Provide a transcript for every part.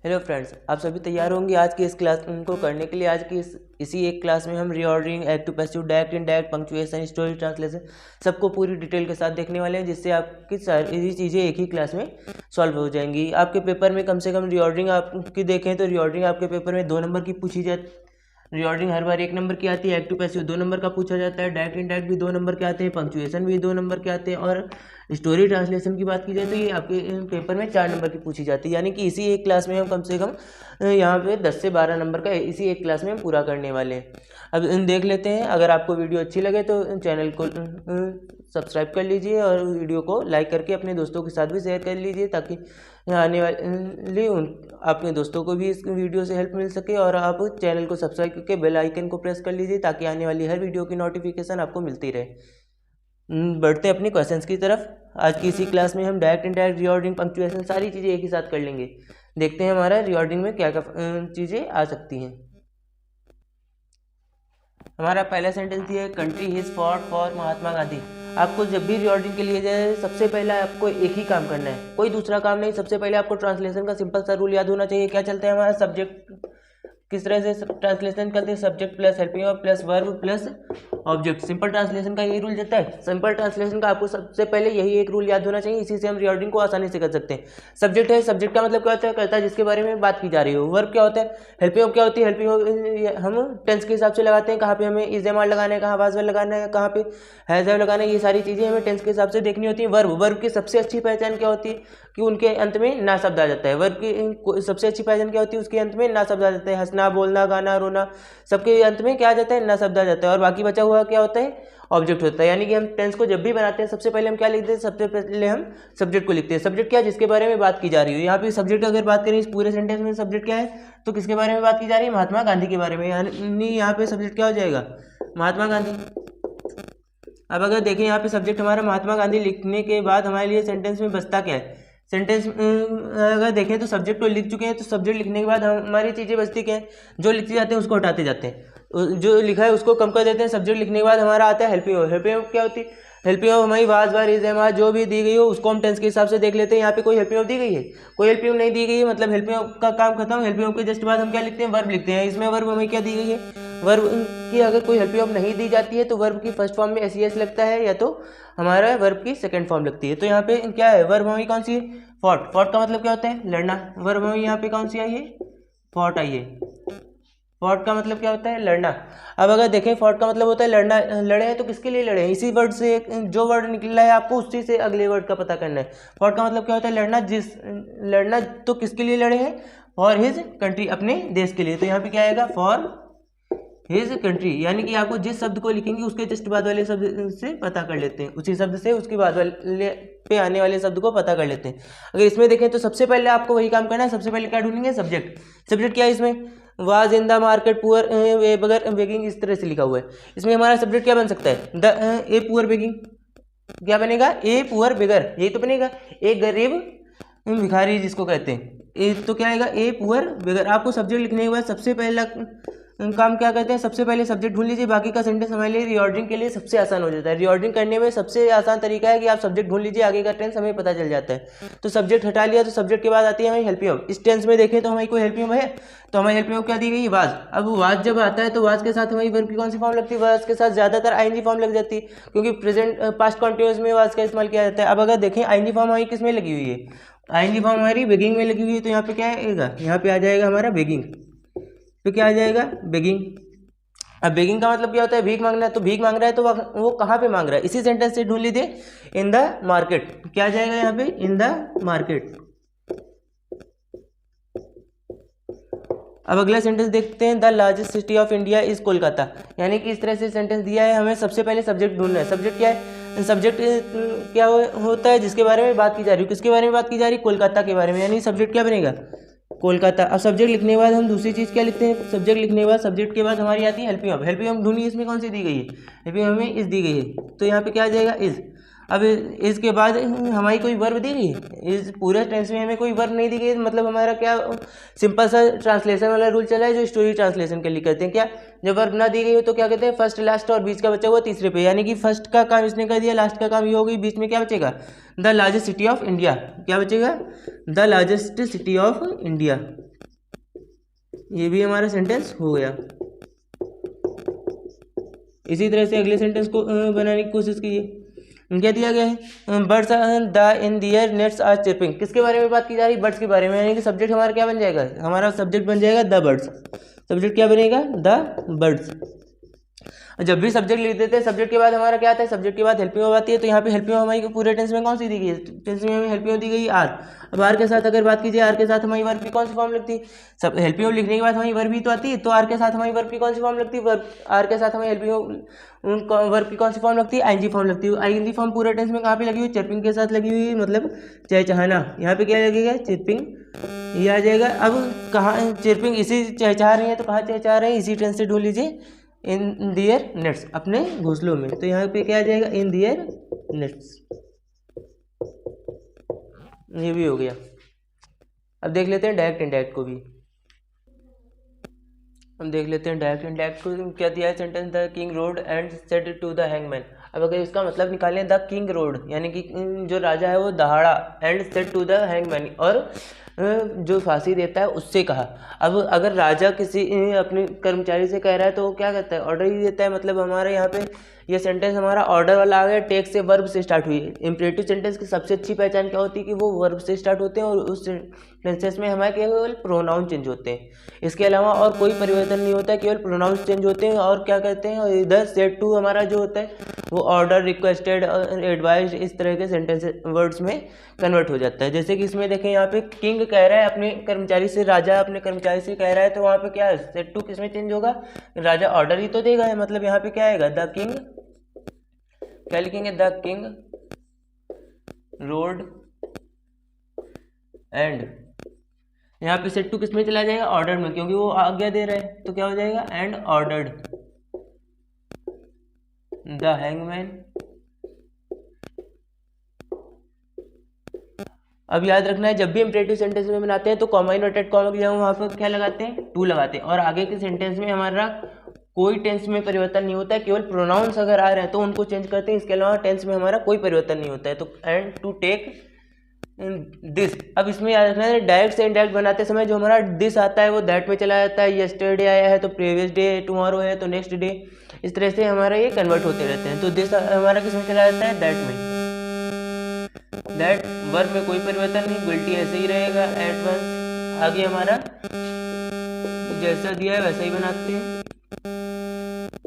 Hello friends, आप सभी तैयार होंगे आज की इस क्लास को करने के लिए। आज की इसी एक क्लास में हम reordering, active passive, direct indirect, punctuation, story translation सबको पूरी डिटेल के साथ देखने वाले हैं, जिससे आपकी सारी चीज़ें एक ही क्लास में सॉल्व हो जाएंगी। आपके पेपर में कम से कम रीऑर्डरिंग आपकी देखें तो रीऑर्डरिंग आपके पेपर में 2 नंबर की पूछी जाती। रीऑर्डरिंग हर बार 1 नंबर की आती है, एक्टिव पैसिव 2 नंबर का पूछा जाता है, डायरेक्ट इनडायरेक्ट भी 2 नंबर के आते हैं, पंक्चुएशन भी 2 नंबर के आते हैं, और स्टोरी ट्रांसलेशन की बात की जाए तो ये आपके पेपर में 4 नंबर की पूछी जाती है। यानी कि इसी एक क्लास में हम कम से कम यहाँ पे 10 से 12 नंबर का इसी एक क्लास में हम पूरा करने वाले हैं। अब देख लेते हैं। अगर आपको वीडियो अच्छी लगे तो चैनल को सब्सक्राइब कर लीजिए और वीडियो को लाइक करके अपने दोस्तों के साथ भी शेयर कर लीजिए, ताकि आने वाले अपने दोस्तों को भी इस वीडियो से हेल्प मिल सके। और आप चैनल को सब्सक्राइब करके बेल आइकन को प्रेस कर लीजिए, ताकि आने वाली हर वीडियो की नोटिफिकेशन आपको मिलती रहे। बढ़ते हैं अपनी क्वेश्चंस की तरफ। आज की इसी क्लास में हम डायरेक्ट इनडायरेक्ट, रीऑर्डरिंग, पंक्चुएशन सारी चीज़ें एक ही साथ कर लेंगे। देखते हैं हमारा रीऑर्डरिंग में क्या क्या चीज़ें आ सकती हैं। हमारा पहला सेंटेंस दिया है, country his fought for Mahatma Gandhi. आपको जब भी रीऑर्डरिंग के लिए जाए सबसे पहले आपको एक ही काम करना है, कोई दूसरा काम नहीं। सबसे पहले आपको ट्रांसलेशन का सिंपल सा रूल याद होना चाहिए। क्या चलता है हमारा सब्जेक्ट, किस तरह से ट्रांसलेशन करते हैं, subject plus helping verb plus verb plus object. Simple translation का यही रूल चलता है। सिंपल ट्रांसलेशन का आपको सबसे पहले यही एक रूल याद होना चाहिए, इसी से हम रीऑर्डरिंग को आसानी से कर सकते हैं। सब्जेक्ट है, सब्जेक्ट का मतलब क्या होता है, करता है जिसके बारे में बात की जा रही हो। वर्ब क्या होता है, हेल्पिंग वर्ब क्या होती है, हेल्पिंग वर्ब हम टेंस के हिसाब से लगाते हैं, कहाँ पे हमें इज एम आर लगाना है, कहाँ वाज वेल लगाना है, कहाँ पे हैज हैव लगाना है। ये सारी चीज़ें हमें टेंस के हिसाब से देखनी होती है। वर्ब की सबसे अच्छी पहचान क्या होती है कि उनके अंत में ना शब्द आ जाता है। वर्ब की सबसे अच्छी पहचान क्या होती है, उसके अंत में ना शब्द आ जाता है। हंसना, बोलना, गाना, रोना, सबके अंत में क्या आ जाता है, ना शब्द आ जाता है। और बाकी बचा हुआ क्या होता है, ऑब्जेक्ट होता है। यानी कि हम टेंस को जब भी बनाते हैं सबसे पहले हम क्या लिखते हैं, सबसे पहले हम सब्जेक्ट को लिखते हैं। सब्जेक्ट क्या, जिसके बारे में बात की जा रही हो। यहाँ पे सब्जेक्ट अगर बात करें इस पूरे सेंटेंस में, सब्जेक्ट क्या है तो किसके बारे में बात की जा रही है, महात्मा गांधी के बारे में। यानी यहाँ पे सब्जेक्ट क्या हो जाएगा, महात्मा गांधी। अब अगर देखें यहाँ पे सब्जेक्ट हमारा महात्मा गांधी लिखने के बाद हमारे लिए सेंटेंस में बचता क्या है। सेंटेंस अगर देखें तो सब्जेक्ट को लिख चुके हैं, तो सब्जेक्ट लिखने के बाद हमारी चीज़ें बचती क्या है, जो लिखते जाते हैं उसको हटाते जाते हैं, जो लिखा है उसको कम कर देते हैं। सब्जेक्ट लिखने के बाद हमारा आता है हेल्पिंग वर्ब। हेल्पिंग वर्ब क्या होती है, हेल्पिंग वर्ब हमारी was were is am are जो भी दी गई हो उसको हम टेंस के हिसाब से देख लेते हैं। यहाँ पे कोई हेल्पिंग वर्ब दी गई है, कोई हेल्पिंग वर्ब नहीं दी गई है, मतलब हेल्पिंग वर्ब का काम खत्म। हेल्पिंग वर्ब के जस्ट बाद हम क्या लिखते हैं, वर्ब लिखते हैं। इसमें वर्ब हमें क्या दी गई है, वर्ब की अगर कोई हेल्पिंग वर्ब नहीं दी जाती है तो वर्ब की फर्स्ट फॉर्म में एस लगता है, या तो हमारा वर्ब की सेकंड फॉर्म लगती है। तो यहाँ पे क्या है, वर्ब हमारी कौन सी है, फॉट। फॉट का मतलब क्या होता है, लड़ना। वर्ब हमारी यहाँ पे कौन सी आई है, फॉट आई है। फॉट का मतलब क्या होता है, लड़ना। अब अगर देखें फॉट का मतलब होता है लड़ना, लड़े हैं तो किसके लिए लड़े हैं, इसी वर्ड से जो वर्ड निकला है आपको उसी से अगले वर्ड का पता करना है। फॉट का मतलब क्या होता है, लड़ना। लड़ना तो किसके लिए लड़े हैं, फॉर हिज कंट्री, अपने देश के लिए। तो यहाँ पे क्या आएगा, फॉर हिज कंट्री। यानी कि आपको जिस शब्द को लिखेंगे उसके जस्ट बाद वाले शब्द से पता कर लेते हैं, उसी शब्द से उसके बाद वाले पे आने वाले शब्द को पता कर लेते हैं। अगर इसमें देखें तो सबसे पहले आपको वही काम करना है। सबसे पहले क्या ढूंढेंगे, सब्जेक्ट। सब्जेक्ट क्या है इसमें, was in the market poor बगैर बेगिंग, इस तरह से लिखा हुआ है। इसमें हमारा सब्जेक्ट क्या बन सकता है, द ए पुअर बेगिंग। क्या बनेगा, ए पुअर बेगर, यही तो बनेगा, एक गरीब भिखारी जिसको कहते हैं। तो क्या आएगा, ए पुअर बेगर। आपको सब्जेक्ट लिखने के बाद सबसे पहला काम क्या करते हैं, सबसे पहले सब्जेक्ट ढूंढ लीजिए। बाकी का सेंटेंस हमारे लिए रीऑर्डरिंग के लिए सबसे आसान हो जाता है। रीऑर्डरिंग करने में सबसे आसान तरीका है कि आप सब्जेक्ट ढूंढ लीजिए, आगे का टेंस हमें पता चल जाता है। तो सब्जेक्ट हटा लिया तो सब्जेक्ट के बाद आती है हमारी हेल्पिंग वर्ब। इस टेंस में देखें तो हमारी कोई हेल्पिंग वर्ब है, तो हमारी हेल्पिंग वर्ब क्या दी गई, वाज। अब वाज जब आता है तो वाज के साथ हमारी वर्ब की कौन सी फॉर्म लगती है, वाज के साथ ज्यादातर आईएनजी फॉर्म लग जाती है, क्योंकि प्रेजेंट पास्ट कॉन्टिन्यूअस में वाज का इस्तेमाल किया जाता है। अब अगर देखें आईएनजी फॉर्म हमारी किस में लगी हुई है, आईएनजी फॉर्म हमारी बेगिंग में लगी हुई है। तो यहाँ पे क्या आएगा, यहाँ पे आ जाएगा हमारा बेगिंग। तो क्या आ जाएगा, बेगिंग। अब बेगिंग का मतलब क्या होता है, भीख मांगना। तो भीख मांग रहा है तो वो कहाँ पे मांग रहा है, इसी सेंटेंस से ढूंढ लीजिए, इन द मार्केट। क्या आ जाएगा यहाँ पे, इन द मार्केट। अब अगला सेंटेंस देखते हैं, the largest city of India is Kolkata. यानी कि इस तरह से सेंटेंस दिया है, हमें सबसे पहले सब्जेक्ट ढूंढना है। सब्जेक्ट क्या है, सब्जेक्ट क्या होता है, जिसके बारे में बात की जा रही है। किसके बारे में बात की जा रही है, कोलकाता के बारे में। यानी सब्जेक्ट क्या बनेगा, कोलकाता। अब सब्जेक्ट लिखने के बाद हम दूसरी चीज़ क्या लिखते हैं, सब्जेक्ट लिखने के बाद सब्जेक्ट के बाद हमारी आती है हेल्पिंग वर्ब। हेल्पिंग वर्ब ढूंढिए, इसमें कौन सी दी गई है, हेल्पिंग वर्ब में इज दी गई है। तो यहाँ पे क्या आ जाएगा, इज। अब इसके बाद हमारी कोई वर्ब दी गई है, इस पूरे टेंस में हमें कोई वर्ब नहीं दी गई। मतलब हमारा क्या सिंपल सा ट्रांसलेशन वाला रूल चला है, जो स्टोरी ट्रांसलेशन के लिए करते हैं। क्या, जब वर्ब ना दी गई हो तो क्या कहते हैं, फर्स्ट लास्ट और बीच का बचा हुआ तीसरे पे। यानी कि फर्स्ट का काम इसने कर दिया, लास्ट का काम ये हो गई, बीच में क्या बचेगा, the largest city of India. क्या बचेगा, the largest city of India. ये भी हमारा सेंटेंस हो गया। इसी तरह से अगले सेंटेंस को बनाने की कोशिश कीजिए। क्या दिया गया है, birds the in their nests are chirping. किसके बारे में बात की जा रही है, बर्ड्स के बारे में, यानी कि सब्जेक्ट हमारा क्या बन जाएगा, हमारा सब्जेक्ट बन जाएगा द बर्ड्स। सब्जेक्ट क्या बनेगा, द बर्ड्स। जब भी सब्जेक्ट लिख देते हैं, सब्जेक्ट के बाद हमारा क्या आता है, सब्जेक्ट के बाद हेल्पिंग वर्ब आती है। तो यहाँ पे हेल्पिंग वर्ब हमारी पूरे टेंस में कौन सी दी गई है, टेंस में हमें हेल्पिंग वर्ब दी गई आर। अब आर के साथ अगर बात कीजिए, आर के साथ हमारी वर्ब की कौन सी फॉर्म लगती है, सब हेल्पिंग वर्ब लिखने के बाद हमारी वर्ब ही तो आती है, तो आर के साथ हमारी वर्ब की कौन सी फॉर्म लगती है, वर्ब आर के साथ हमें हेल्पिंग वर्ब की कौन सी फॉर्म लगती है, आईएनजी फॉर्म लगती है। आईएनजी फॉर्म पूरे टेंस में कहाँ पे लगी हुई, चिरपिंग के साथ लगी हुई है, मतलब चहचहाना। यहाँ पे क्या लगेगा, चिरपिंग ये आ जाएगा। अब कहाँ चिरपिंग, इसी चहचहा रही है तो कहाँ चहचहा रहे हैं, इसी टेंस से ढूंढ लीजिए, इन दियर नेट्स, अपने घोंसलों में। तो यहाँ पे क्या आ जाएगा, इन दियर नेट्स। ये भी हो गया। अब देख लेते हैं डायरेक्ट इनडायरेक्ट को भी। हम देख लेते हैं डायरेक्ट इनडायरेक्ट को क्या दिया है sentence, the king roared and said to the hangman. अब अगर इसका मतलब निकालें, द किंग रोड यानी कि जो राजा है वो दहाड़ा, and said to the hangman, और जो फांसी देता है उससे कहा। अब अगर राजा किसी अपने कर्मचारी से कह रहा है तो वो क्या कहता है, ऑर्डर ही देता है। मतलब हमारे यहाँ पे ये सेंटेंस हमारा ऑर्डर वाला आ गया, टेक से वर्ब से स्टार्ट हुई। इंपरेटिव सेंटेंस की सबसे अच्छी पहचान क्या होती है कि वो वर्ब से स्टार्ट होते हैं और उस सेंटेंस में हमारे केवल प्रोनाउन चेंज होते हैं, इसके अलावा और कोई परिवर्तन नहीं होता है, केवल प्रोनाउंस चेंज होते हैं। और क्या कहते हैं, और इधर सेड टू हमारा जो होता है वो ऑर्डर, रिक्वेस्टेड, एडवाइज, इस तरह के सेंटेंस वर्ड्स में कन्वर्ट हो जाता है। जैसे कि इसमें देखें, यहाँ पे किंग कह रहा है अपने कर्मचारी से, राजा अपने कर्मचारी से कह रहा है, तो वहाँ पे क्या है, सेड टू किस में चेंज होगा, राजा ऑर्डर ही तो देगा, मतलब यहाँ पे क्या आएगा, द किंग, क्या लिखेंगे, द किंग रोड एंड, यहाँ पे सेड टू किस में चला जाएगा, ऑर्डर में, क्योंकि वो आज्ञा दे रहा है, तो क्या हो जाएगा, एंड ऑर्डर्ड द हैंगमैन। अब याद रखना है, जब भी इंपरेटिव सेंटेंस में बनाते हैं तो कॉमा इन्वर्टेड कॉमा की जगह वहाँ पर क्या लगाते हैं, टू लगाते हैं। और आगे के सेंटेंस में हमारा कोई टेंस में परिवर्तन नहीं होता है, केवल प्रोनाउंस अगर आ रहे हैं तो उनको चेंज करते हैं, इसके अलावा टेंस में हमारा कोई परिवर्तन नहीं होता है। तो एंड टू टेक दिस। अब इसमें याद रखना है, डायरेक्ट से इनडायरेक्ट बनाते समय जो हमारा दिस आता है वो दैट में चला जाता है, यस्टरडे आया है तो प्रीवियस डे, टुमारो है तो नेक्स्ट डे, इस तरह से हमारा ये कन्वर्ट होते रहते हैं। तो दिस हमारा किस में चला जाता है, दैट में। दैट वर्ब में कोई परिवर्तन नहीं, गिल्टी ऐसे ही रहेगा, एट वंस। आगे हमारा जैसा दिया है वैसा ही बनाते हैं,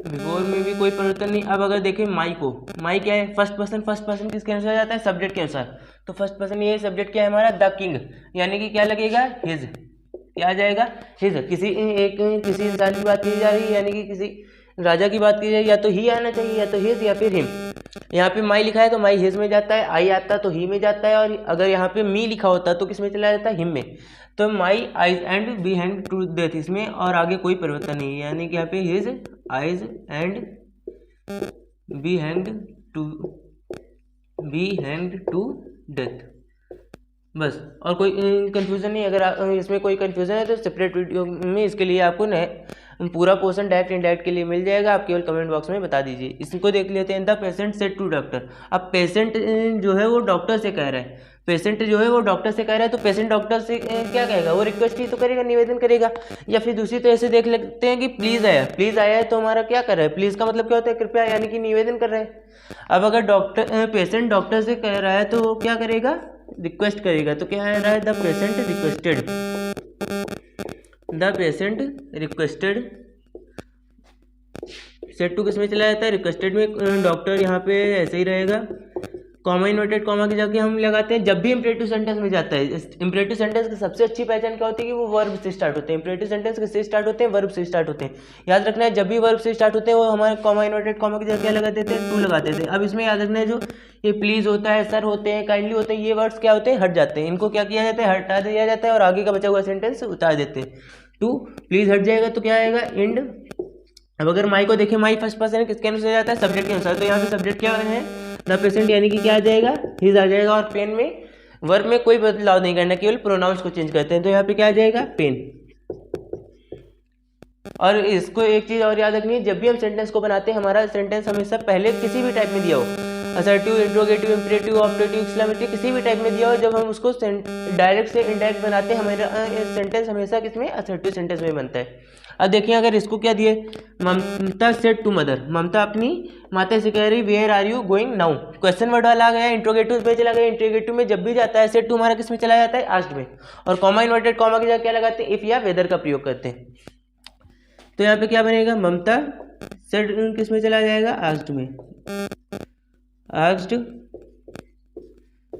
बिफोर में भी कोई परिवर्तन नहीं। अब अगर देखें माई को, माई क्या है, फर्स्ट पर्सन किसके अनुसार जाता है, सब्जेक्ट के अनुसार। तो फर्स्ट पर्सन ये सब्जेक्ट क्या है हमारा, द किंग, यानी कि क्या लगेगा, हिज, क्या आ जाएगा, हिज। किसी इंसान की बात की जा रही है, यानी कि किसी राजा की बात की जाए, या तो ही आना चाहिए, या तो हिज या फिर हिम। यहाँ पे माई लिखा है तो माई हिज में जाता है, आई आता तो ही में जाता है, और अगर यहाँ पे मी लिखा होता तो किस में चला जाता है, हिम में। तो my eyes and be hang to death, इसमें और आगे कोई परिवर्तन नहीं है, यानी कि यहाँ पे his eyes and be hanged to death, बस। और कोई कंफ्यूजन नहीं। अगर इसमें कोई कंफ्यूजन है तो सेपरेट वीडियो में इसके लिए आपको पूरा पोर्शन डायरेक्ट इनडायरेक्ट के लिए मिल जाएगा, आप केवल कमेंट बॉक्स में बता दीजिए। इसको देख लेते हैं, the patient said to doctor. अब पेशेंट जो है वो डॉक्टर से कह रहा है, पेशेंट जो है वो डॉक्टर से कह रहा है, तो पेशेंट डॉक्टर से क्या कहेगा, वो रिक्वेस्ट ही तो करेगा, निवेदन करेगा। या फिर दूसरी तरह से देख लेते हैं कि प्लीज़ आया, प्लीज़ आया है तो हमारा क्या कर रहा है, प्लीज़ का मतलब क्या होता है, कृपया, यानी कि निवेदन कर रहे हैं। अब अगर पेशेंट डॉक्टर से कह रहा है तो वो क्या करेगा, रिक्वेस्ट करेगा। तो क्या है रहा है, the patient requested. Said to किस में चला जाता है, रिक्वेस्टेड में। डॉक्टर यहाँ पे ऐसे ही रहेगा, कॉमा इन्वर्टेड कॉमा की जगह हम लगाते हैं जब भी इंपरेटिव सेंटेंस में जाता है। इंपरेटिव सेंटेंस की सबसे अच्छी पहचान क्या होती है कि वो वर्ब से स्टार्ट होते हैं। इंपरेटिव सेंटेंस किससे स्टार्ट होते हैं, वर्ब से स्टार्ट होते हैं। याद रखना है, जब भी वर्ब से स्टार्ट होते हैं वो हमारे कॉमा इन्वर्टेड कॉमा की जगह क्या लगाते थे, टू लगाते थे। अब इसमें याद रखना है, जो ये प्लीज होता है, सर होते हैं, काइंडली होते हैं, ये वर्ड्स क्या होते हैं, हट जाते हैं। इनको क्या किया जाता है, हटा दिया जाता है और आगे का बचा हुआ सेंटेंस उतार देते हैं। टू प्लीज हट जाएगा तो क्या आएगा, इंड। अब अगर माई को देखें, माई फर्स्ट पर्सन किसके अनुसार जाता है, सब्जेक्ट के अनुसार। तो यहाँ पे सब्जेक्ट क्या है, द पेशेंट, यानी कि क्या आ जाएगा, हिज आ जाएगा। और पेन में वर्ब में कोई बदलाव नहीं करना, केवल प्रोनाउंस को चेंज करते हैं। तो यहाँ पे क्या आ जाएगा, पेन। और इसको एक चीज़ और याद रखनी है, जब भी हम सेंटेंस को बनाते हैं, हमारा सेंटेंस हमेशा पहले किसी भी टाइप में दिया हो, assertive, interrogative, imperative, optative, exclamatory किसी भी टाइप में दिया हो, जब हम उसको डायरेक्ट से इनडायरेक्ट बनाते हैं हमारा सेंटेंस हमेशा किसमें, असर्टिव सेंटेंस में बनता है। अब देखिए अगर इसको क्या दिए, Mamta said to mother, Mamta अपनी माता से कह रही where are you going now, question word वाला आ गया, इंट्रोगेटिव में चला गया, इंट्रोगेटिव में जब भी जाता है सेड टू हमारा किस में चला जाता है, आस्क्ड में, और कॉमा इन्वर्टेड कॉमा की जगह क्या लगाते हैं, इफ या वेदर का प्रयोग करते हैं। तो यहाँ पे क्या बनेगा, ममता सेड किस में चला जाएगा, आस्क्ड में, आस्क्ड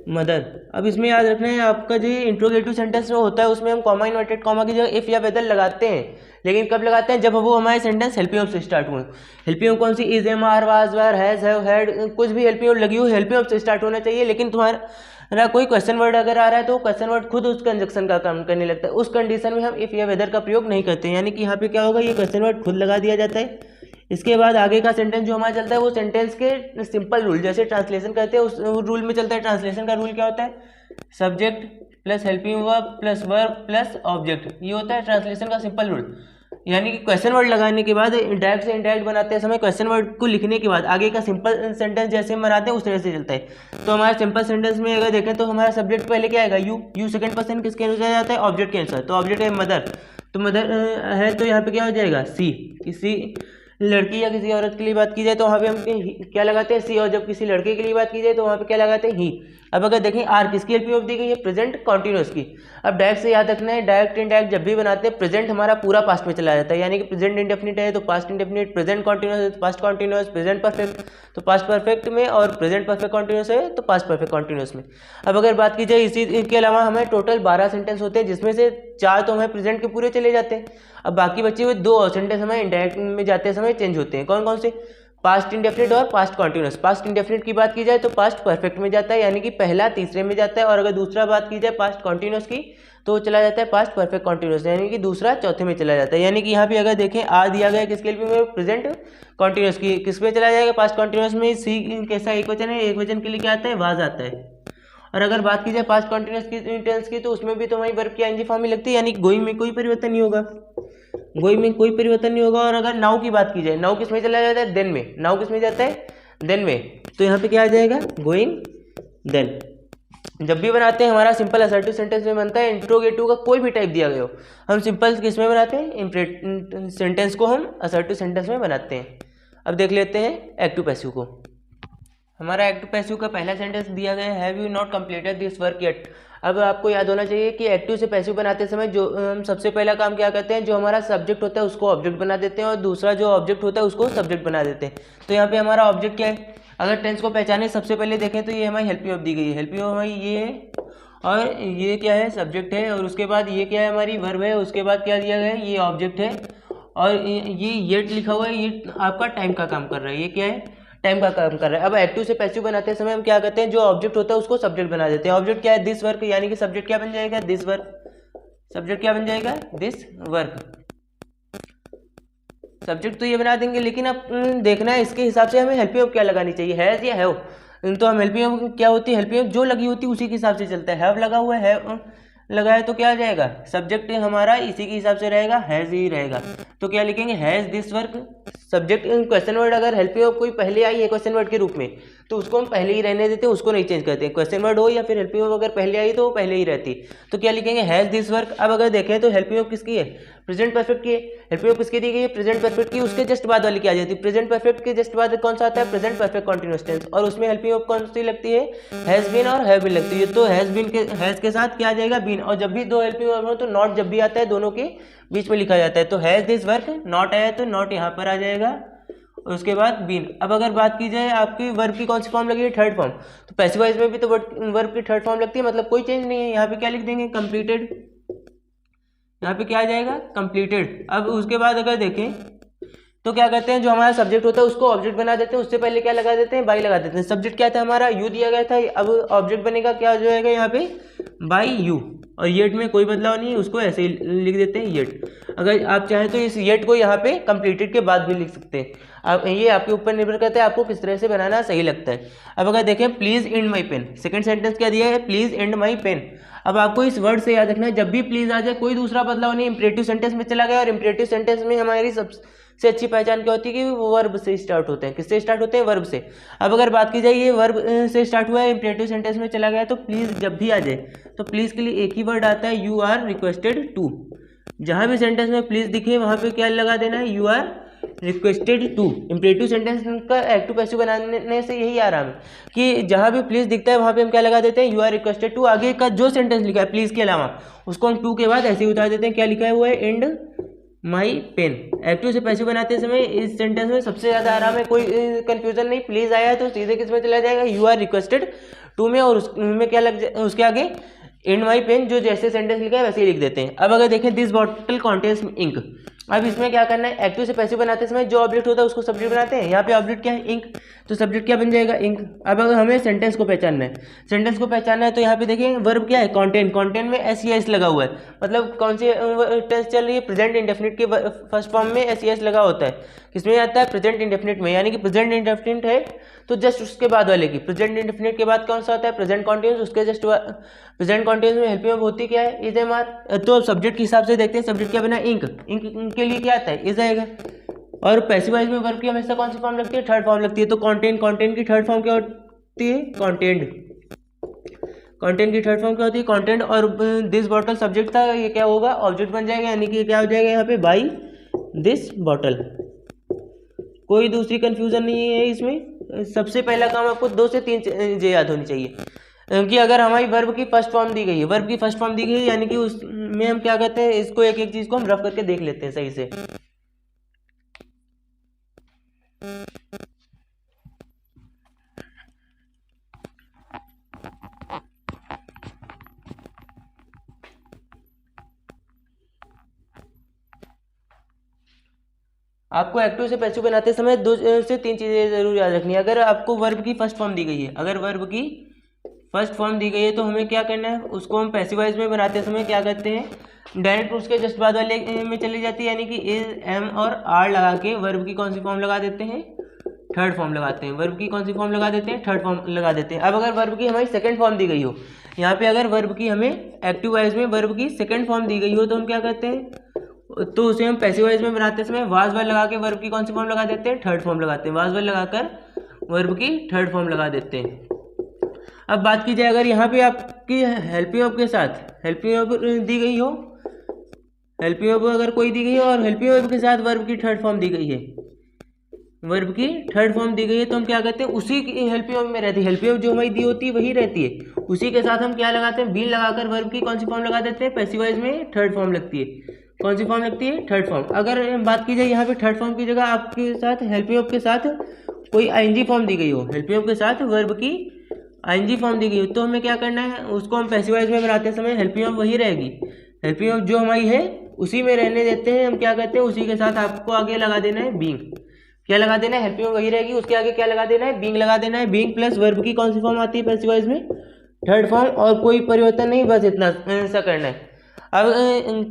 मदर। अब इसमें याद रखना है आपका जो इंट्रोगेटिव सेंटेंस जो होता है उसमें हम कॉमा इन्वर्टेड कॉमा की जगह इफ या वेदर लगाते हैं, लेकिन कब लगाते हैं, जब वो हमारे सेंटेंस हेल्पिंग वर्ब से स्टार्ट हुए। हेल्पिंग वर्ब कौन सी, is, am, are, was, were, has, have, had, कुछ भी हेल्पिंग वर्ब लगी हो हेल्पिंग वर्ब से स्टार्ट होना चाहिए। लेकिन तुम्हारा कोई क्वेश्चन वर्ड अगर आ रहा है तो क्वेश्चन वर्ड खुद उस कंजक्शन का काम करने लगता है, उस कंडीशन में हम इफ या वेदर का प्रयोग नहीं करते, यानी कि यहाँ पे क्या होगा, ये क्वेश्चन वर्ड खुद लगा दिया जाता है। इसके बाद आगे का सेंटेंस जो हमारा चलता है वो सेंटेंस के सिंपल रूल, जैसे ट्रांसलेशन करते हैं उस रूल में चलता है। ट्रांसलेशन का रूल क्या होता है, subject plus helping verb plus verb plus object, ये होता है ट्रांसलेशन का सिंपल रूल। यानी कि क्वेश्चन वर्ड लगाने के बाद डायरेक्ट से इनडायरेक्ट बनाते समय क्वेश्चन वर्ड को लिखने के बाद आगे का सिंपल सेंटेंस जैसे हम बनाते हैं उस तरह से चलता है। तो हमारे सिंपल सेंटेंस में अगर देखें तो हमारा सब्जेक्ट पहले क्या आएगा, यू सेकंड पर्सन किसके अनुसार जाता है, ऑब्जेक्ट के अनुसार। तो ऑब्जेक्ट है मदर, तो मदर है तो यहाँ पे क्या हो जाएगा, सी, किसी लड़की या किसी औरत के लिए बात की जाए तो वहाँ पे हम क्या लगाते हैं, सी, और जब किसी लड़के के लिए बात की जाए तो वहाँ पे क्या लगाते हैं, ही। अब अगर देखें आर किसकी हेल्पिंग वर्ब दी गई है, प्रेजेंट कॉन्टिन्यूअस की। अब डायरेक्ट से याद रखना है, डायरेक्ट इनडायरेक्ट जब भी बनाते हैं प्रेजेंट हमारा पूरा पास्ट में चला जाता है, यानी कि प्रेजेंट इंडेफिनिट है तो पास्ट इंडेफिनिट, प्रेजेंट कॉन्टिन्यूअस है तो पास्ट कॉन्टिन्यूअस, प्रेजेंट परफेक्ट तो पास्ट परफेक्ट में, और प्रेजेंट परफेक्ट कॉन्टिन्यूअस है तो पास्ट परफेक्ट कॉन्टिन्यूअस में। अब अगर बात की जाए इसी के अलावा हमें टोटल 12 सेंटेंस होते हैं, जिसमें से 4 तो हमें प्रेजेंट के पूरे चले जाते हैं। अब बाकी बचे हुए 2 और सेंटेंस हमें इनडायरेक्ट में जाते समय चेंज होते हैं। कौन कौन से, पास्ट इंडेफिनिट और पास्ट कॉन्टिन्यूअस। पास्ट इंडेफिनिट की बात की जाए तो पास्ट परफेक्ट में जाता है, यानी कि पहला तीसरे में जाता है, और अगर दूसरा बात की जाए पास्ट कॉन्टिन्यूअस की तो चला जाता है पास्ट परफेक्ट कॉन्टिन्यूअस, यानी कि दूसरा चौथे में चला जाता है। यानी कि यहाँ पे अगर देखें आ दिया गया किसके लिए, प्रेजेंट कॉन्टिन्यूअस की किस में चला जाएगा, पास्ट कॉन्टिन्यूअस में। सी कैसा एक वचन है, एक वचन के लिए क्या आता है, वाज आता है। और अगर बात की जाए पास्ट कॉन्टिन्यूअस की टेंस की तो उसमें भी तो वही वर्ब की आईएनजी फॉर्म ही लगती है, यानी गोइंग में कोई परिवर्तन नहीं होगा, गोइंग में कोई परिवर्तन नहीं होगा। और अगर नाउ की बात की जाए, नाउ किस में चला जाता है, देन में। नाउ किस में जाता है, देन में, तो यहाँ पे क्या आ जाएगा, गोइंग देन। जब भी बनाते हैं हमारा सिंपल असर्टिव सेंटेंस में बनता है, इंट्रोगेटिव का कोई भी टाइप दिया गया हो हम सिंपल किस में बनाते हैं, सेंटेंस को हम असर्टिव सेंटेंस में बनाते हैं। अब देख लेते हैं एक्टिव पैसिव को। हमारा एक्टिव पैसिव का पहला सेंटेंस दिया गया है, have you not completed this work yet. अब आपको याद होना चाहिए कि एक्टिव से पैसिव बनाते समय जो हम सबसे पहला काम क्या करते हैं, जो हमारा सब्जेक्ट होता है उसको ऑब्जेक्ट बना देते हैं, और दूसरा जो ऑब्जेक्ट होता है उसको सब्जेक्ट बना देते हैं। तो यहाँ पे हमारा ऑब्जेक्ट क्या है, अगर टेंस को पहचाने सबसे पहले देखें तो ये हमारी हेल्पिंग वर्ब दी गई है, हेल्पिंग वर्ब हमारी ये है, और ये क्या है, सब्जेक्ट है, और उसके बाद ये क्या है, हमारी वर्ब है, उसके बाद क्या दिया गया है, ये ऑब्जेक्ट है, और ये येट लिखा हुआ है, ये आपका टाइम का काम कर रहा है, ये क्या है, टाइम का काम कर रहा है। अब एक्टिव से पैसिव बनाते समय हम क्या करते हैं, जो ऑब्जेक्ट होता है उसको सब्जेक्ट बना देते हैं। ऑब्जेक्ट क्या है, दिस वर्क, यानी कि सब्जेक्ट क्या बन जाएगा, दिस वर्क। सब्जेक्ट क्या बन जाएगा, दिस वर्क। सब्जेक्ट तो ये बना देंगे, लेकिन अब देखना है इसके हिसाब से हमें हेल्पिंग वर्ब क्या लगानी चाहिए, हैज या हैव। तो हम हेल्पिंग वर्ब क्या होती है, हेल्पिंग वर्ब जो लगी होती है उसी के हिसाब से चलता है। हैव लगा हुआ है, हैव लगाया तो क्या आ जाएगा, सब्जेक्ट हमारा इसी के हिसाब से रहेगा, हैज ही रहेगा। तो क्या लिखेंगे, has this work. Subject question word अगर हेल्पिंग वर्ब कोई पहले आई है क्वेश्चन वर्ड के रूप में तो उसको हम पहले ही रहने देते हैं, उसको नहीं चेंज करते। क्वेश्चन वर्ड हो या फिर हेल्पिंग वर्ब अगर पहले आई तो वो पहले ही रहती। तो क्या लिखेंगे, हैज दिस वर्क। अब अगर देखें तो हेल्पिंग वर्ब किसकी है, प्रेजेंट परफेक्ट की है। हेल्पिंग वर्ब किसकी दी गई है, प्रेजेंट परफेक्ट की। उसके जस्ट बाद वाली क्या आ जाती है, प्रेजेंट परफेक्ट के जस्ट बाद कौन सा आता है, प्रेजेंट परफेक्ट कॉन्टिन्यूअस टेंस, और उसमें हेल्पिंग वर्ब कौन सी लगती है, हैज बीन और हैव बीन लगती है। तो हैज बीन के हैज के साथ क्या आ जाएगा, बीन। और जब भी दो हेल्पिंग वर्ब हो तो नॉट जब भी आता है दोनों के बीच में लिखा जाता है। तो हैज दिस वर्क, नॉट आया तो नॉट यहाँ पर आ जाएगा, और उसके बाद बीन। अब अगर बात की जाए आपकी वर्ब की कौन सी फॉर्म लगी है, थर्ड फॉर्म। तो पैसिव वॉइस में भी तो वर्ब की थर्ड फॉर्म लगती है, मतलब कोई चेंज नहीं है। यहाँ पे क्या लिख देंगे, कंप्लीटेड। यहाँ पे क्या आ जाएगा, कंप्लीटेड। अब उसके बाद अगर देखें तो क्या करते हैं, जो हमारा सब्जेक्ट होता है उसको ऑब्जेक्ट बना देते हैं, उससे पहले क्या लगा देते हैं, बाई लगा देते हैं। सब्जेक्ट क्या था हमारा, यू दिया गया था, अब ऑब्जेक्ट बनेगा क्या हो जाएगा यहाँ पे, बाई यू। और येट में कोई बदलाव नहीं है, उसको ऐसे ही लिख देते हैं येट। अगर आप चाहें तो इस येट को यहाँ पे कंप्लीटेड के बाद भी लिख सकते हैं। अब ये आपके ऊपर निर्भर करता है आपको किस तरह से बनाना सही लगता है। अब अगर देखें, please lend my pen, second sentence क्या दिया है, प्लीज एंड माई पेन। अब आपको इस वर्ड से याद रखना है, जब भी प्लीज आ जाए कोई दूसरा बदलाव नहीं, इंपरेटिव सेंटेंस में चला गया, और इंपरेटिव सेंटेंस में हमारी से अच्छी पहचान क्या होती है कि वो वर्ब से स्टार्ट होते हैं। किससे स्टार्ट होते हैं? वर्ब से। अब अगर बात की जाए ये वर्ब से स्टार्ट हुआ है, इंपरेटिव सेंटेंस में चला गया, तो प्लीज़ जब भी आ जाए तो प्लीज़ के लिए एक ही वर्ड आता है, यू आर रिक्वेस्टेड टू। जहाँ भी सेंटेंस में प्लीज़ दिखे वहाँ पे क्या लगा देना है? You are requested to. Imperative sentence का एक्टिव पैसिव बनाने से यही आराम है कि जहाँ भी प्लीज़ दिखता है वहाँ पे हम क्या लगा देते हैं? You are requested to. आगे का जो सेंटेंस लिखा है प्लीज़ के अलावा उसको हम टू के बाद ऐसे ही उतार देते हैं। क्या लिखा हुआ है? Lend my pen. एक्टिव से पैसिव बनाते समय इस सेंटेंस में सबसे ज़्यादा आराम है, कोई कंफ्यूजन नहीं। प्लीज़ आया है तो सीधे किस में चला जाएगा? यू आर रिक्वेस्टेड टू में, और उसमें क्या उसके आगे एंड माई पेन, जो जैसे सेंटेंस लिखा है वैसे ही लिख देते हैं। अब अगर देखें दिस बॉटल कॉन्टेन्स इंक, अब इसमें क्या करना है? एक्टिव से पैसिव बनाते समय जो ऑब्जेक्ट होता है उसको सब्जेक्ट बनाते हैं। यहाँ पे ऑब्जेक्ट क्या है? इंक, तो सब्जेक्ट क्या बन जाएगा? इंक। अब अगर हमें सेंटेंस को पहचानना है, सेंटेंस को पहचानना है तो यहाँ पे देखिए वर्ब क्या है? कॉन्टेंट। कॉन्टेंट में एस ई एस लगा हुआ है, मतलब कौन सी टेंस चल रही है? प्रेजेंट इंडेफिनिट के फर्स्ट फॉर्म में एस ई एस लगा होता है। किसमें आता है? प्रेजेंट इंडेफिनिट में, यानी कि प्रेजेंट इंडेफिनिट है तो जस्ट उसके बाद वाले की। प्रेजेंट इंडेफिनिट के बाद कौन सा आता है? Present continuous. उसके जस्ट प्रेजेंट कॉन्टिन्यूस में हेल्पिंग वर्ब होती क्या है? Is am are. तो सब्जेक्ट के हिसाब से देखते हैं, सब्जेक्ट क्या बना? इंक। इंक के लिए क्या आता है? इज आएगा। और पैसिव वॉइस में वर्ब की हमेशा कौन सी फॉर्म लगती है? थर्ड फॉर्म लगती है। तो कॉन्टेंट, कॉन्टेंट की थर्ड फॉर्म क्या होती है? कॉन्टेंट। कॉन्टेंट की थर्ड फॉर्म क्या होती है? कॉन्टेंट। और दिस बॉटल सब्जेक्ट था, ये क्या होगा? ऑब्जेक्ट बन जाएगा, यानी कि क्या हो जाएगा यहाँ पे? By this bottle. कोई दूसरी कंफ्यूजन नहीं है इसमें। सबसे पहला काम आपको 2 से 3 चीजें याद होनी चाहिए कि अगर हमारी वर्ब की फर्स्ट फॉर्म दी गई है, वर्ब की फर्स्ट फॉर्म दी गई है, यानी कि उसमें हम क्या करते हैं? इसको एक एक चीज को हम रफ करके देख लेते हैं सही से। आपको एक्टिव से पैसिव बनाते समय 2 से 3 चीज़ें जरूर याद रखनी है। अगर आपको वर्ब की फर्स्ट फॉर्म दी गई है, अगर वर्ब की फर्स्ट फॉर्म दी गई है तो हमें क्या करना है? उसको हम पैसिव वॉइस में बनाते समय क्या करते हैं? डायरेक्ट उसके जस्ट बाद वाले में चली जाती है, यानी कि इज, एम और आर लगा के वर्ब की कौन सी फॉर्म लगा देते हैं? थर्ड फॉर्म लगाते हैं। वर्ब की कौन सी फॉर्म लगा देते हैं? थर्ड फॉर्म लगा देते हैं। अब अगर वर्ब की हमारी सेकंड फॉर्म दी गई हो, यहाँ पे अगर वर्ब की हमें एक्टिव वॉइस में वर्ब की सेकंड फॉर्म दी गई हो तो हम क्या करते हैं? तो उसे हम पैसिव वॉइस में बनाते समय वाज वर्ब लगा के वर्ब की कौन सी फॉर्म लगा देते हैं? थर्ड फॉर्म लगाते हैं। वाज वर्ब लगाकर वर्ब की थर्ड फॉर्म लगा देते हैं। अब बात की जाए अगर यहाँ पे आपकी हेल्पिंग वर्ब के साथ हेल्पिंग वर्ब दी गई हो, हेल्पिंग वर्ब अगर कोई दी गई है और हेल्पिंग वर्ब के साथ वर्ब की थर्ड फॉर्म दी गई है, वर्ब की थर्ड फॉर्म दी गई है, तो हम क्या करते हैं? उसी की हेल्पिंग वर्ब में रहती है। हेल्पिंग वर्ब जो हमारी दी होती है वही रहती है, उसी के साथ हम क्या लगाते हैं? बीन लगाकर वर्ब की कौन सी फॉर्म लगा देते हैं? पैसिव वॉइस में थर्ड फॉर्म लगती है। कौन सी फॉर्म लगती है? Third form. अगर बात की जाए यहाँ पे थर्ड फॉर्म की जगह आपके साथ हेल्पिंग वर्ब के साथ कोई आईएनजी फॉर्म दी गई हो, हेल्पिंग वर्ब के साथ वर्ब की आईएनजी फॉर्म दी गई हो, तो हमें क्या करना है? उसको हम पैसिव वॉइस में बनाते समय हेल्पिंग वर्ब वही रहेगी। हेल्पिंग वर्ब जो हमारी है उसी में रहने देते हैं। हम क्या करते हैं? उसी के साथ आपको आगे लगा देना है बीइंग। क्या लगा देना है? हेल्पिंग वर्ब वही रहेगी, उसके आगे क्या लगा देना है? बीइंग लगा देना है। बीइंग प्लस वर्ब की कौन सी फॉर्म आती है पैसिव वॉइस में? Third form. और कोई परिवर्तन नहीं, बस इतना सा करना है। अब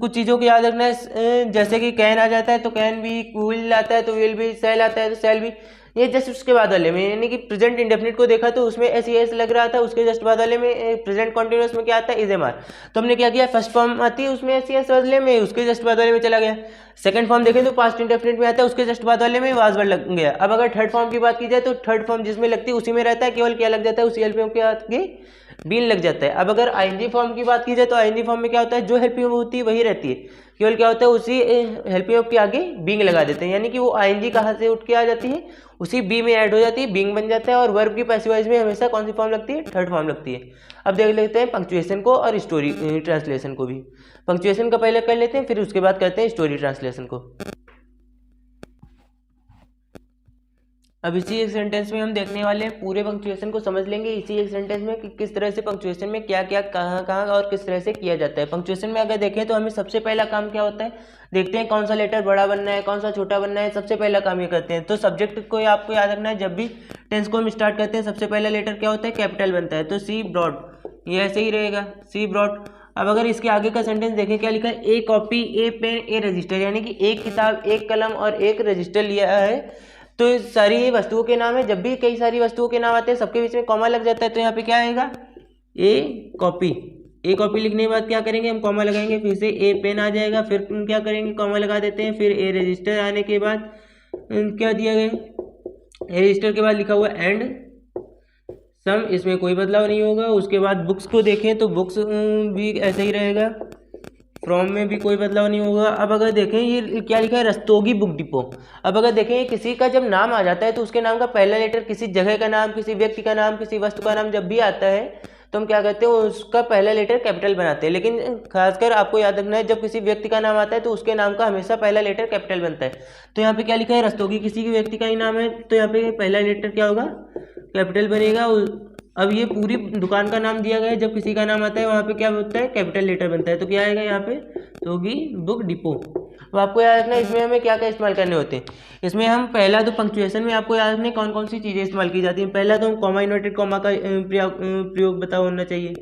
कुछ चीज़ों को याद रखना है, जैसे कि कैन आ जाता है तो कैन भी, विल आता है तो विल भी, सेल आता है तो सेल भी, ये जस्ट उसके बाद वाले में, यानी कि प्रेजेंट इंडेफिनिट को देखा तो उसमें एस ई एस लग रहा था, उसके जस्ट बाद वाले में प्रेजेंट कॉन्टिन्यूअस में क्या आता है? Is am are. तो हमने क्या किया? फर्स्ट फॉर्म आती है उसमें एस ई एस बदले में, उसके जस्ट बाद वाले में चला गया। सेकंड फॉर्म देखें तो पास्ट इंडेफिनिट में आता है, उसके जस्ट बाद वाले में वाज वर्ब लग गया। अब अगर थर्ड फॉर्म की बात की जाए तो थर्ड फॉर्म जिसमें लगती है उसी में रहता है, केवल क्या लग जाता है? उसी हेल्पिंग के आगे बीन लग जाता है। अब अगर आईएनजी फॉर्म की बात की जाए तो आईएनजी फॉर्म में क्या होता है? जो हेल्पिंग होती है वही रहती है, केवल क्या होता है? उसी हेल्पिंग के आगे बीइंग लगा देते हैं, यानी कि वो आईएनजी कहाँ से उठ के आ जाती है? उसी बी में ऐड हो जाती है, बीइंग बन जाता है। और वर्ब की पैसिव वॉइस में हमेशा कौन सी फॉर्म लगती है? थर्ड फॉर्म लगती है। अब देख लेते हैं पंक्चुएशन को और स्टोरी ट्रांसलेशन को भी। पंक्चुएशन का पहले कर लेते हैं, फिर उसके बाद करते हैं स्टोरी ट्रांसलेशन को। अब इसी एक सेंटेंस में हम देखने वाले हैं, पूरे पंक्चुएशन को समझ लेंगे इसी एक सेंटेंस में कि किस तरह से पंक्चुएशन में क्या क्या, कहाँ कहाँ और किस तरह से किया जाता है। पंक्चुएशन में अगर देखें तो हमें सबसे पहला काम क्या होता है? देखते हैं कौन सा लेटर बड़ा बनना है, कौन सा छोटा बनना है। सबसे पहला काम ये करते हैं। तो सब्जेक्ट को आपको याद रखना है, जब भी टेंस को हम स्टार्ट करते हैं सबसे पहला लेटर क्या होता है? कैपिटल बनता है। तो सी ब्रॉड, ये ऐसे ही रहेगा, सी ब्रॉड। अब अगर इसके आगे का सेंटेंस देखें, क्या लिखा है? A copy, a pen, a register, यानी कि एक किताब, एक कलम और एक रजिस्टर लिया है। तो सारी वस्तुओं के नाम है। जब भी कई सारी वस्तुओं के नाम आते हैं सबके बीच में कॉमा लग जाता है, तो यहाँ पे क्या आएगा? ए कॉपी, ए कॉपी लिखने के बाद क्या करेंगे, हम कॉमा लगाएंगे, फिर से ए पेन आ जाएगा, फिर क्या करेंगे, कॉमा लगा देते हैं, फिर ए रजिस्टर आने के बाद क्या दिया गया, ए रजिस्टर के बाद लिखा हुआ एंड सम, इसमें कोई बदलाव नहीं होगा। उसके बाद बुक्स को देखें तो बुक्स भी ऐसे ही रहेगा, फ्रॉम में भी कोई बदलाव नहीं होगा। अब अगर देखें ये क्या लिखा है, रस्तोगी बुक डिपो। अब अगर देखें किसी का जब नाम आ जाता है तो उसके नाम का पहला लेटर, किसी जगह का नाम, किसी व्यक्ति का नाम, किसी वस्तु का नाम जब भी आता है तो हम क्या करते हैं, उसका पहला लेटर कैपिटल बनाते हैं। लेकिन खासकर आपको याद रखना है, जब किसी व्यक्ति का नाम आता है तो उसके नाम का हमेशा पहला लेटर कैपिटल बनता है। तो यहाँ पे क्या लिखा है, रस्तोगी, किसी भी व्यक्ति का ही नाम है तो यहाँ पे पहला लेटर क्या होगा, कैपिटल बनेगा। अब ये पूरी दुकान का नाम दिया गया है, जब किसी का नाम आता है वहाँ पे क्या होता है, कैपिटल लेटर बनता है। तो क्या आएगा यहाँ पे, रस्तोगी बुक डिपो। तो आपको याद रखना है इसमें हमें क्या क्या इस्तेमाल करने होते हैं। इसमें हम पहला तो पंक्चुएशन में आपको याद रखना है कौन कौन सी चीज़ें इस्तेमाल की जाती हैं। पहला तो हम कॉमा इन्वर्टेड कॉमा का प्रयोग बता होना चाहिए,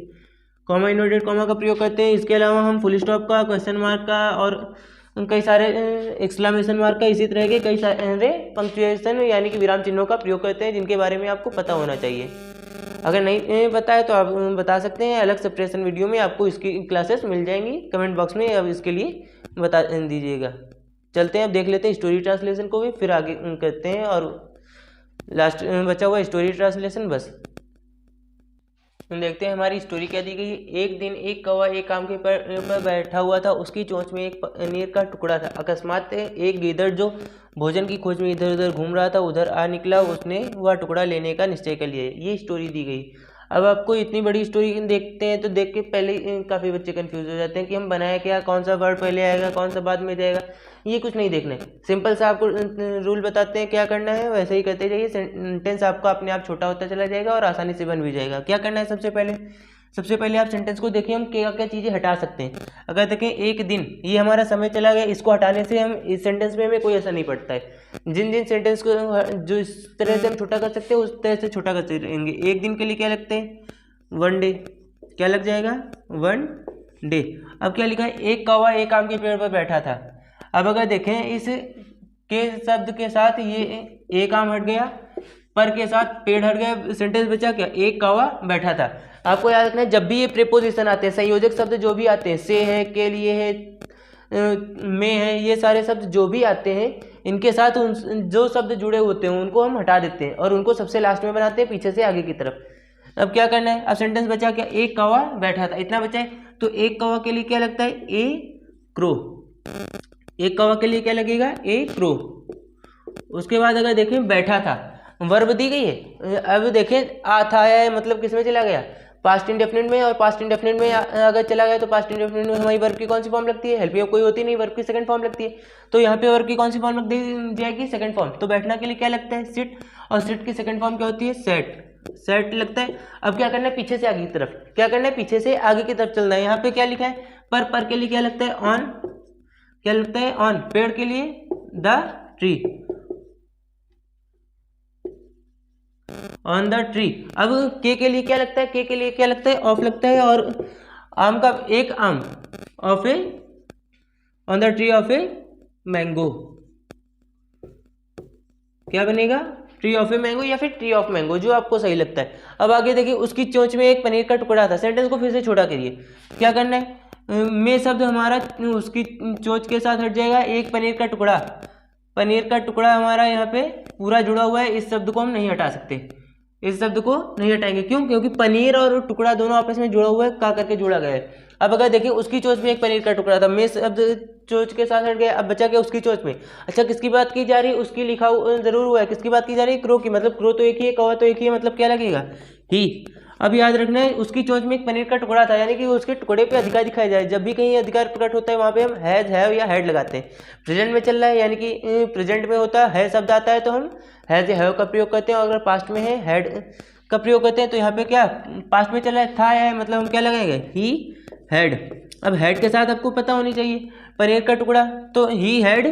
कॉमा इन्वर्टेड कॉमा का प्रयोग करते हैं। इसके अलावा हम फुल स्टॉप का, क्वेश्चन मार्क का और कई सारे एक्सक्लामेशन मार्क का, इसी तरह के कई सारे पंक्चुएशन यानी कि विराम चिन्हों का प्रयोग करते हैं, जिनके बारे में आपको पता होना चाहिए। अगर नहीं पता है तो आप बता सकते हैं, अलग सेपरेशन वीडियो में आपको इसकी क्लासेस मिल जाएंगी, कमेंट बॉक्स में अब इसके लिए बता दीजिएगा। चलते हैं अब देख लेते हैं स्टोरी ट्रांसलेशन को भी, फिर आगे करते हैं और लास्ट बचा हुआ स्टोरी ट्रांसलेशन बस। देखते हैं हमारी स्टोरी क्या दी गई है। एक दिन एक कौवा एक आम के पेड़ पर बैठा हुआ था, उसकी चोंच में एक पनीर का टुकड़ा था। अकस्मात एक गीदड़ जो भोजन की खोज में इधर उधर घूम रहा था उधर आ निकला, उसने वह टुकड़ा लेने का निश्चय कर लिया। ये स्टोरी दी गई। अब आपको इतनी बड़ी स्टोरी देखते हैं तो देख के पहले काफ़ी बच्चे कंफ्यूज हो जाते हैं कि हम बनाए क्या, कौन सा वर्ड पहले आएगा, कौन सा बाद में जाएगा। ये कुछ नहीं देखना है, सिंपल सा आपको रूल बताते हैं क्या करना है, वैसे ही करते जाइए। सेंटेंस आपका अपने आप छोटा होता चला जाएगा और आसानी से बन भी जाएगा। क्या करना है, सबसे पहले आप सेंटेंस को देखिए हम क्या क्या चीज़ें हटा सकते हैं। अगर देखें एक दिन, ये हमारा समय चला गया, इसको हटाने से हम इस सेंटेंस में हमें कोई असर नहीं पड़ता है। जिन सेंटेंस को जो इस तरह से हम छोटा कर सकते हैं उस तरह से छोटा करते रहेंगे। एक दिन के लिए क्या लगते हैं, वन डे, क्या लग जाएगा, वन डे। अब क्या लिखा है, एक कौवा एक आम के पेड़ पर बैठा था। अब अगर देखें इस के शब्द के साथ ये एक आम हट गया, पर के साथ पेड़ हट गया, सेंटेंस बचा क्या, एक कौवा बैठा था। आपको याद रखना है जब भी ये प्रीपोजिशन आते हैं, संयोजक शब्द जो भी आते हैं, से है, के लिए है, में है, ये सारे शब्द जो भी आते हैं, इनके साथ जो शब्द जुड़े होते हैं उनको हम हटा देते हैं और उनको सबसे लास्ट में बनाते हैं पीछे से आगे की तरफ। अब क्या करना है, अब सेंटेंस बचा क्या, एक कौवा बैठा था, इतना बचा है। तो एक कौवा के लिए क्या लगता है, ए क्रो। एक कौवा के लिए क्या लगेगा, ए क्रो। उसके बाद अगर देखें बैठा था, वर्ब दी गई है। अब देखें आ था है मतलब किस में चला गया, पास्ट इंडेफिनिट में। और पास्ट इंडेफिनिट में अगर चला गया तो पास्ट इंडेफिनिट में हमारी वर्ब की कौन सी फॉर्म लगती है, हेल्प कोई होती नहीं, वर्ब की सेकंड फॉर्म लगती है। तो यहाँ पे वर्ब की कौन सी फॉर्म लग जाएगी, सेकंड फॉर्म। तो बैठना के लिए क्या लगता है, सिट, और सिट की सेकंड फॉर्म क्या होती है, सेट लगता है। अब क्या करना है, पीछे से आगे की तरफ, क्या करना है, पीछे से आगे की तरफ चलना है। यहाँ पे क्या लिखा है, पर के लिए क्या लगता है, ऑन, क्या लगता है, ऑन। पेड़ के लिए the tree, on the tree. अब के लिए क्या लगता है, के लिए क्या लगता है, ऑफ लगता है। और आम का एक आम, of A, on the tree of a mango, क्या बनेगा, ट्री ऑफ ए मैंगो या फिर ट्री ऑफ मैंगो, जो आपको सही लगता है। अब आगे देखिए उसकी चोंच में एक पनीर का टुकड़ा था। सेंटेंस को फिर से छोटा करिए, क्या करना है, में शब्द हमारा उसकी चोंच के साथ हट जाएगा। एक पनीर का टुकड़ा, पनीर का टुकड़ा हमारा यहाँ पे पूरा जुड़ा हुआ है, इस शब्द को हम नहीं हटा सकते, इस शब्द को नहीं हटाएंगे। क्यों, क्योंकि पनीर और टुकड़ा दोनों आपस में जुड़ा हुआ है, का करके जुड़ा गया है। अब अगर देखिए उसकी चोंच में एक पनीर का टुकड़ा था, में शब्द चोंच के साथ हट गया, अब बचा क्या, उसकी चोंच में। अच्छा किसकी बात की जा रही है, उसकी लिखा जरूर हुआ है, किसकी बात की जा रही है, क्रो की। मतलब क्रो तो एक ही है, कौवा तो एक ही है, मतलब क्या लगेगा, ही। अब याद रखना है उसकी चोंच में एक पनीर का टुकड़ा था, यानी कि उसके टुकड़े पे अधिकार दिखाया जाए। जब भी कहीं अधिकार प्रकट होता है वहाँ पे हम हैज, हैव या हैड लगाते हैं। प्रेजेंट में चल रहा है यानी कि प्रेजेंट में होता है शब्द आता है तो हम हैज या हैव का प्रयोग करते हैं। और अगर पास्ट में है हैड का प्रयोग करते हैं। तो यहाँ पे क्या पास्ट में चल रहा है, था है, मतलब हम क्या लगाएंगे, ही हैड। अब हैड के साथ आपको पता होनी चाहिए पनीर का टुकड़ा, तो ही हैड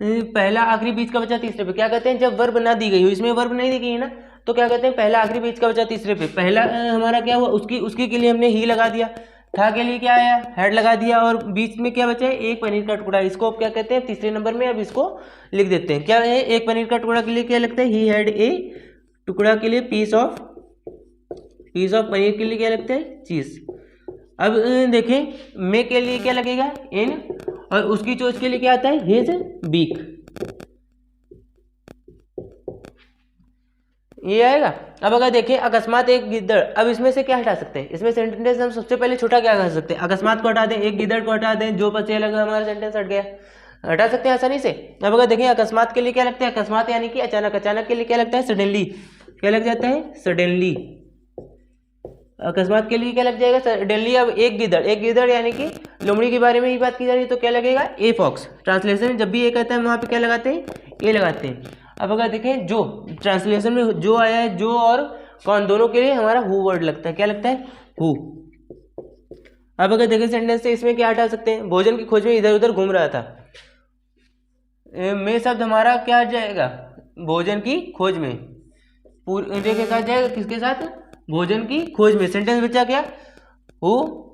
पहला आखिरी बीच का बचा तीसरे पे। क्या कहते हैं, जब वर्ब ना दी गई हो, इसमें वर्ब नहीं दी गई है ना, तो क्या कहते हैं, पहला आखिरी बीच का बचा तीसरे पे। पहला हमारा क्या हुआ, उसकी के लिए हमने ही लगा दिया, था के लिए क्या आया, हैड लगा दिया, और बीच में क्या बचा है, एक पनीर का टुकड़ा। इसको अब क्या कहते हैं, तीसरे नंबर में अब इसको लिख देते हैं। क्या है, एक पनीर का टुकड़ा के लिए क्या लगता है, ही हैड ए, टुकड़ा के लिए पीस ऑफ पनीर के लिए क्या लगता है, चीज। अब देखें मे के लिए क्या लगेगा, इन, और उसकी चोंच के लिए क्या आता है, हिज बीक, ये आएगा। अब अगर देखें अकस्मात एक गिद्दड़, अब इसमें से क्या हटा सकते हैं, इसमें सेंटेंस हम सबसे पहले छोटा क्या कर सकते हैं, अकस्मात को हटा दें, एक गिद्दड़ को हटा दें, जो बचे लगा हमारा सेंटेंस हट गया, हटा सकते हैं आसानी से। अब अगर देखें अकस्मात के लिए क्या लगता है, अकस्मात यानी कि अचानक, अचानक के लिए क्या लगता है, सडनली, क्या लग जाता है, सडनली, अकस्मात के लिए क्या लग जाएगा, सडनली। अब एक गिद्दड़, एक गिद्दड़ यानी कि लोमड़ी के बारे में ही बात की जा रही है, तो क्या लगेगा, ए फॉक्स। ट्रांसलेशन जब भी ए कहता है वहाँ पे क्या लगाते हैं, ए लगाते हैं। अब अगर देखें जो, ट्रांसलेशन में जो आया है, जो और कौन दोनों के लिए हमारा हु वर्ड लगता है, क्या लगता है, हु। अब अगर देखें सेंटेंस से इसमें क्या हटा सकते हैं, भोजन की खोज में इधर उधर घूम रहा था, में शब्द हमारा क्या आ जाएगा, भोजन की खोज में, पूरे के साथ जाएगा, किसके साथ, भोजन की खोज में। सेंटेंस बचा क्या, वो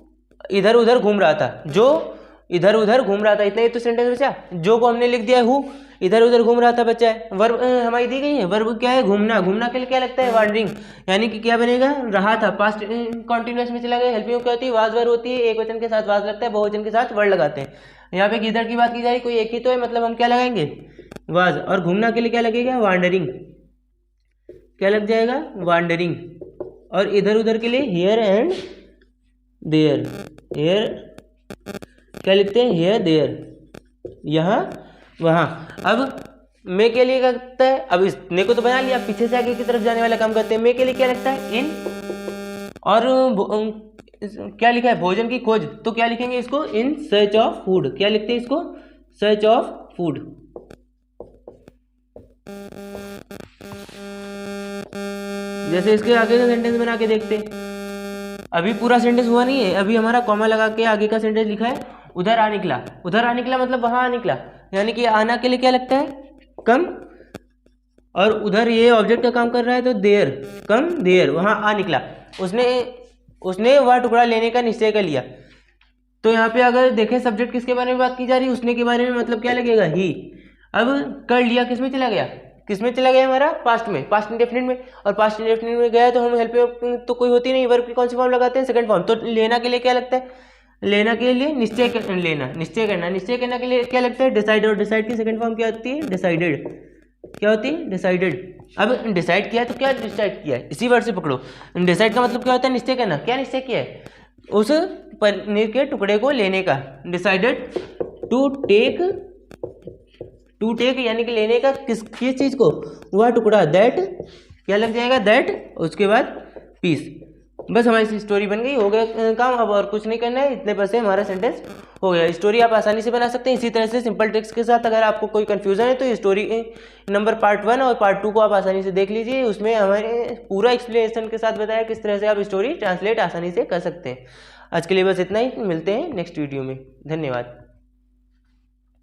इधर उधर घूम रहा था, जो इधर उधर घूम रहा था, इतना ही तो सेंटेंस बचा। जो को हमने लिख दिया है, हु इधर उधर घूम रहा था बच्चा है। वर्ब हमारी दी गई है, वर्ब क्या है, घूमना, घूमना के लिए क्या लगता है, वांडरिंग, यानी कि क्या बनेगा, रहा था, पास्ट कॉन्टिन्यूअस में चला गया। हेल्पिंग क्या होती है, वाज वर्ब होती है, एक वचन के साथ वाज लगता है, बहुवचन के साथ वर्ड लगाते हैं। यहाँ पे गिद्दड़ की बात की जा रही, कोई एक ही तो है, मतलब हम क्या लगाएंगे, वाज। और घूमना के लिए क्या लगेगा, वांडरिंग, क्या लग जाएगा, वांडरिंग। और इधर उधर के लिए हियर एंड देयर, हियर क्या लिखते हैं, हियर देयर, यहाँ वहाँ। अब मे के लिए क्या लगता है, अब इसने को तो बना लिया, पीछे से आगे की तरफ जाने वाला काम करते हैं। मे के लिए क्या लगता है, इन, और क्या लिखा है, भोजन की खोज, तो क्या लिखेंगे इसको, इन सर्च ऑफ फूड, क्या लिखते हैं इसको, सर्च ऑफ फूड। जैसे इसके आगे का सेंटेंस बना के देखते हैं, अभी पूरा सेंटेंस हुआ नहीं है, अभी हमारा कॉमा लगा के आगे का सेंटेंस लिखा है, उधर आ निकला, उधर आ निकला मतलब वहां आ निकला, यानी कि आना के लिए क्या लगता है, कम, और उधर ये ऑब्जेक्ट का काम कर रहा है तो देयर, कम देयर, वहां आ निकला, उसने वह टुकड़ा लेने का निश्चय कर लिया। तो यहाँ पे अगर देखें सब्जेक्ट किसके बारे में बात की जा रही है, उसने के बारे में, मतलब क्या लगेगा, ही। अब कर लिया किस में चला गया, किस में चला गया हमारा, पास्ट में, पास्ट इंडेफिनिट में। और पास्ट इंडेफिनिट में गया तो हम हेल्प तो कोई होती नहीं, वर्ब की कौन सी फॉर्म लगाते हैं, सेकंड फॉर्म। तो लेना के लिए क्या लगता है, लेना के लिए निश्चय लेना, निश्चय करना, निश्चय करना के लिए क्या लगता है, डिसाइड। और डिसाइड की सेकंड फॉर्म क्या होती है, डिसाइडेड, क्या होती है, डिसाइडेड। अब डिसाइड किया तो क्या डिसाइड किया है, इसी वर्ड से पकड़ो। डिसाइड का मतलब क्या होता है, निश्चय करना, क्या निश्चय किया है, उस पनीर के टुकड़े को लेने का। Decided to take, to take यानी कि लेने का, किस चीज को, वह टुकड़ा, दैट, क्या लग जाएगा, दैट, उसके बाद पीस। बस हमारी स्टोरी बन गई, हो गया काम। अब और कुछ नहीं करना है, इतने पर से हमारा सेंटेंस हो गया। स्टोरी आप आसानी से बना सकते हैं इसी तरह से सिंपल टेक्स्ट के साथ। अगर आपको कोई कंफ्यूजन है तो स्टोरी नंबर पार्ट 1 और पार्ट 2 को आप आसानी से देख लीजिए, उसमें हमारे पूरा एक्सप्लेनेशन के साथ बताया किस तरह से आप स्टोरी ट्रांसलेट आसानी से कर सकते हैं। आज के लिए बस इतना ही, मिलते हैं नेक्स्ट वीडियो में, धन्यवाद।